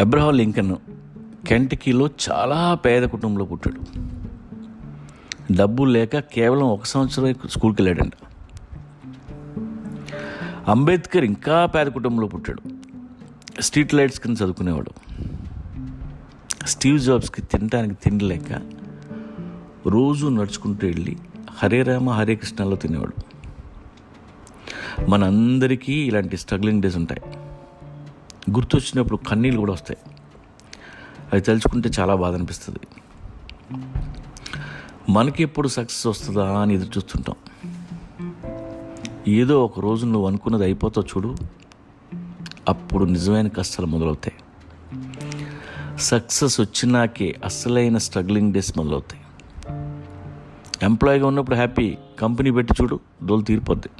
Abraham Lincoln కెంటకీలో చాలా పేద కుటుంబంలో పుట్టాడు. డబ్బులు లేక కేవలం 1 సంవత్సరం స్కూల్కి వెళ్ళాడంట. అంబేద్కర్ ఇంకా పేద కుటుంబంలో పుట్టాడు. స్ట్రీట్ లైట్స్ కింద చదువుకునేవాడు. స్టీవ్ జాబ్స్కి తినడానికి తిండి లేక రోజు నడుచుకుంటూ వెళ్ళి హరే రామ హరే కృష్ణలో తినేవాడు. మనందరికీ ఇలాంటి స్ట్రగ్లింగ్ డేస్ ఉంటాయి. గుర్తొచ్చినప్పుడు కన్నీళ్ళు కూడా వస్తాయి. అవి తలుచుకుంటే చాలా బాధ అనిపిస్తుంది. మనకి ఎప్పుడు సక్సెస్ వస్తుందా అని ఎదురు చూస్తుంటాం. ఏదో ఒక రోజు నువ్వు అనుకున్నది అయిపోతావు చూడు, అప్పుడు నిజమైన కష్టాలు మొదలవుతాయి. సక్సెస్ వచ్చినాకే అసలైన స్ట్రగ్లింగ్ డేస్ మొదలవుతాయి. ఎంప్లాయీగా ఉన్నప్పుడు హ్యాపీ, కంపెనీ పెట్టి చూడు, డోలు తీరిపోద్ది.